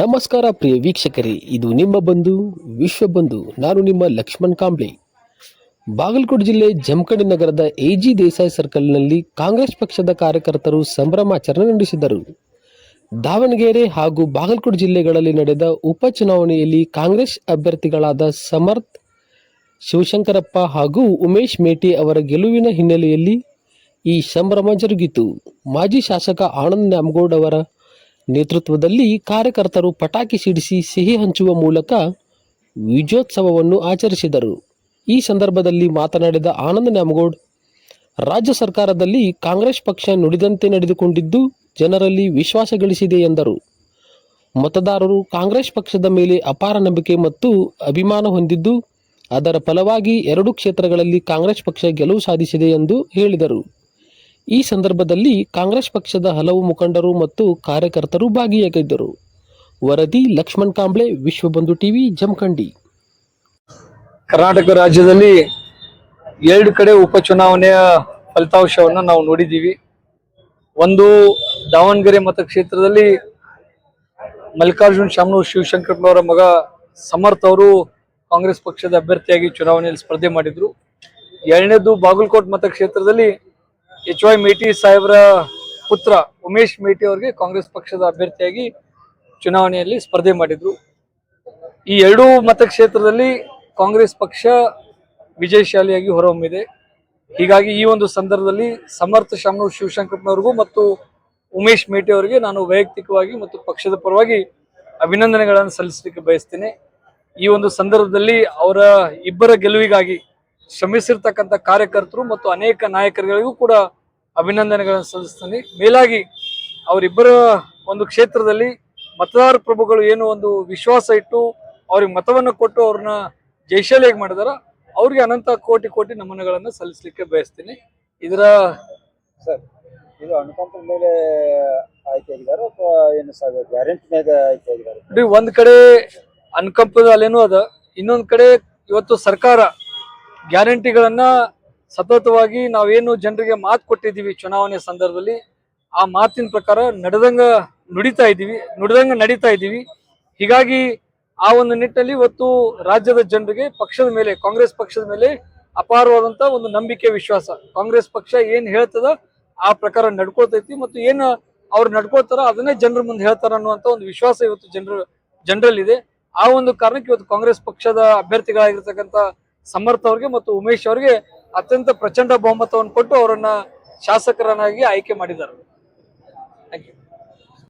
ನಮಸ್ಕಾರ ಪ್ರಿಯ ವೀಕ್ಷಕರೇ, ಇದು ನಿಮ್ಮ ಬಂಧು ವಿಶ್ವಬಂಧು. ನಾನು ನಿಮ್ಮ ಲಕ್ಷ್ಮಣ್ ಕಾಂಬ್ಳೆ. ಬಾಗಲಕೋಟೆ ಜಿಲ್ಲೆ ಜಮಖಂಡಿ ನಗರದ ಎಜಿ ದೇಸಾಯಿ ಸರ್ಕಲ್ನಲ್ಲಿ ಕಾಂಗ್ರೆಸ್ ಪಕ್ಷದ ಕಾರ್ಯಕರ್ತರು ಸಂಭ್ರಮಾಚರಣೆ ನಡೆಸಿದರು. ದಾವಣಗೆರೆ ಹಾಗೂ ಬಾಗಲಕೋಟೆ ಜಿಲ್ಲೆಗಳಲ್ಲಿ ನಡೆದ ಉಪಚುನಾವಣೆಯಲ್ಲಿ ಕಾಂಗ್ರೆಸ್ ಅಭ್ಯರ್ಥಿಗಳಾದ ಸಮರ್ಥ್ ಶಿವಶಂಕರಪ್ಪ ಹಾಗೂ ಉಮೇಶ್ ಮೇಟಿ ಅವರ ಗೆಲುವಿನ ಹಿನ್ನೆಲೆಯಲ್ಲಿ ಈ ಸಂಭ್ರಮ ಜರುಗಿತು. ಮಾಜಿ ಶಾಸಕ ಆನಂದ್ ನ್ಯಾಮಗೌಡ ಅವರ ನೇತೃತ್ವದಲ್ಲಿ ಕಾರ್ಯಕರ್ತರು ಪಟಾಕಿ ಸಿಡಿಸಿ ಸಿಹಿ ಹಂಚುವ ಮೂಲಕ ವಿಜಯೋತ್ಸವವನ್ನು ಆಚರಿಸಿದರು. ಈ ಸಂದರ್ಭದಲ್ಲಿ ಮಾತನಾಡಿದ ಆನಂದ್ ನ್ಯಾಮಗೌಡ್, ರಾಜ್ಯ ಸರ್ಕಾರದಲ್ಲಿ ಕಾಂಗ್ರೆಸ್ ಪಕ್ಷ ನುಡಿದಂತೆ ನಡೆದುಕೊಂಡಿದ್ದು ಜನರಲ್ಲಿ ವಿಶ್ವಾಸ ಗಳಿಸಿದೆ ಎಂದರು. ಮತದಾರರು ಕಾಂಗ್ರೆಸ್ ಪಕ್ಷದ ಮೇಲೆ ಅಪಾರ ನಂಬಿಕೆ ಮತ್ತು ಅಭಿಮಾನ ಹೊಂದಿದ್ದು ಅದರ ಫಲವಾಗಿ 2 ಕ್ಷೇತ್ರಗಳಲ್ಲಿ ಕಾಂಗ್ರೆಸ್ ಪಕ್ಷ ಗೆಲುವು ಸಾಧಿಸಿದೆ ಎಂದು ಹೇಳಿದರು. ಈ ಸಂದರ್ಭದಲ್ಲಿ ಕಾಂಗ್ರೆಸ್ ಪಕ್ಷದ ಹಲವು ಮುಖಂಡರು ಮತ್ತು ಕಾರ್ಯಕರ್ತರು ಭಾಗಿಯಾಗಿದ್ದರು. ವರದಿ ಲಕ್ಷ್ಮಣ್ ಕಾಂಬ್ಳೆ, ವಿಶ್ವಬಂಧು ಟಿವಿ, ಜಮಖಂಡಿ. ಕರ್ನಾಟಕ ರಾಜ್ಯದಲ್ಲಿ 2 ಕಡೆ ಉಪಚುನಾವಣೆಯ ಫಲಿತಾಂಶವನ್ನು ನಾವು ನೋಡಿದ್ದೀವಿ. ಒಂದು ದಾವಣಗೆರೆ ಮತಕ್ಷೇತ್ರದಲ್ಲಿ ಮಲ್ಲಿಕಾರ್ಜುನ್ ಶಾಮನೂರ್ ಶಿವಶಂಕರಪ್ಪನವರ ಮಗ ಸಮರ್ಥ್ ಅವರು ಕಾಂಗ್ರೆಸ್ ಪಕ್ಷದ ಅಭ್ಯರ್ಥಿಯಾಗಿ ಚುನಾವಣೆಯಲ್ಲಿ ಸ್ಪರ್ಧೆ ಮಾಡಿದ್ರು. ಎರಡನೇದು ಬಾಗಲಕೋಟ್ ಮತಕ್ಷೇತ್ರದಲ್ಲಿ HY ಮೇಟಿ ಸಾಹೇಬರ ಪುತ್ರ ಉಮೇಶ್ ಮೇಟಿ ಅವರಿಗೆ ಕಾಂಗ್ರೆಸ್ ಪಕ್ಷದ ಅಭ್ಯರ್ಥಿಯಾಗಿ ಚುನಾವಣೆಯಲ್ಲಿ ಸ್ಪರ್ಧೆ ಮಾಡಿದ್ರು. ಈ 2 ಮತಕ್ಷೇತ್ರದಲ್ಲಿ ಕಾಂಗ್ರೆಸ್ ಪಕ್ಷ ವಿಜಯಶಾಲಿಯಾಗಿ ಹೊರಹೊಮ್ಮಿದೆ. ಹೀಗಾಗಿ ಈ ಒಂದು ಸಂದರ್ಭದಲ್ಲಿ ಸಮರ್ಥ ಶಾಮನೂರ್ ಶಿವಶಂಕರಪ್ಪನವರಿಗೂ ಮತ್ತು ಉಮೇಶ್ ಮೇಟಿ ಅವರಿಗೆ ನಾನು ವೈಯಕ್ತಿಕವಾಗಿ ಮತ್ತು ಪಕ್ಷದ ಪರವಾಗಿ ಅಭಿನಂದನೆಗಳನ್ನು ಸಲ್ಲಿಸಲಿಕ್ಕೆ ಬಯಸ್ತೇನೆ. ಈ ಒಂದು ಸಂದರ್ಭದಲ್ಲಿ ಅವರ ಇಬ್ಬರ ಗೆಲುವಿಗಾಗಿ ಶ್ರಮಿಸಿರ್ತಕ್ಕಂಥ ಕಾರ್ಯಕರ್ತರು ಮತ್ತು ಅನೇಕ ನಾಯಕರುಗಳಿಗೂ ಕೂಡ ಅಭಿನಂದನೆಗಳನ್ನು ಸಲ್ಲಿಸ್ತೀನಿ. ಮೇಲಾಗಿ ಅವರಿಬ್ಬರ ಒಂದು ಕ್ಷೇತ್ರದಲ್ಲಿ ಮತದಾರ ಪ್ರಭುಗಳು ಏನು ಒಂದು ವಿಶ್ವಾಸ ಇಟ್ಟು ಅವ್ರಿಗೆ ಮತವನ್ನು ಕೊಟ್ಟು ಅವ್ರನ್ನ ಜಯಶಾಲಿಯಾಗಿ ಮಾಡಿದಾರ, ಅವ್ರಿಗೆ ಅನಂತ ಕೋಟಿ ನಮನಗಳನ್ನು ಸಲ್ಲಿಸಲಿಕ್ಕೆ ಬಯಸ್ತೀನಿ. ಇದರ ಸರ್, ಇದು ಅನುಕಂಪದ ಮೇಲೆ ಆಯ್ಕೆ ಆಗಿದ್ದಾರೆ ಅಥವಾ ಏನು ಸರ್ ಗ್ಯಾರಂಟಿ ಮೇಲೆ ಆಯ್ಕೆ ಆಗಿದ್ದಾರೆ? ಒಂದ್ ಕಡೆ ಅನುಕಂಪದ ಅಲ್ಲೇನೂ ಅದ, ಇನ್ನೊಂದ್ ಕಡೆ ಇವತ್ತು ಸರ್ಕಾರ ಗ್ಯಾರಂಟಿಗಳನ್ನ ಸತತವಾಗಿ ನಾವೇನು ಜನರಿಗೆ ಮಾತು ಕೊಟ್ಟಿದ್ದೀವಿ ಚುನಾವಣೆ ಸಂದರ್ಭದಲ್ಲಿ, ಆ ಮಾತಿನ ಪ್ರಕಾರ ನುಡಿದಂಗ ನಡೀತಾ ಇದ್ದೀವಿ. ಹೀಗಾಗಿ ಆ ಒಂದು ನಿಟ್ಟಿನಲ್ಲಿ ಇವತ್ತು ರಾಜ್ಯದ ಜನರಿಗೆ ಪಕ್ಷದ ಮೇಲೆ, ಕಾಂಗ್ರೆಸ್ ಪಕ್ಷದ ಮೇಲೆ ಅಪಾರವಾದಂತ ಒಂದು ನಂಬಿಕೆ, ವಿಶ್ವಾಸ. ಕಾಂಗ್ರೆಸ್ ಪಕ್ಷ ಏನ್ ಹೇಳ್ತದ ಆ ಪ್ರಕಾರ ನಡ್ಕೋತೈತಿ ಮತ್ತು ಏನು ಅವ್ರು ನಡ್ಕೋತಾರ ಅದನ್ನೇ ಜನರ ಮುಂದೆ ಹೇಳ್ತಾರ ಅನ್ನುವಂತ ಒಂದು ವಿಶ್ವಾಸ ಇವತ್ತು ಜನರಲ್ಲಿದೆ. ಆ ಒಂದು ಕಾರಣಕ್ಕೆ ಇವತ್ತು ಕಾಂಗ್ರೆಸ್ ಪಕ್ಷದ ಅಭ್ಯರ್ಥಿಗಳಾಗಿರ್ತಕ್ಕಂಥ ಸಮರ್ಥ್ ಅವರಿಗೆ ಮತ್ತು ಉಮೇಶ್ ಅವರಿಗೆ ಅತ್ಯಂತ ಪ್ರಚಂಡ ಬಹುಮತವನ್ನು ಕೊಟ್ಟು ಅವರನ್ನ ಶಾಸಕರನ್ನಾಗಿ ಆಯ್ಕೆ ಮಾಡಿದ್ದಾರೆ. Thank you.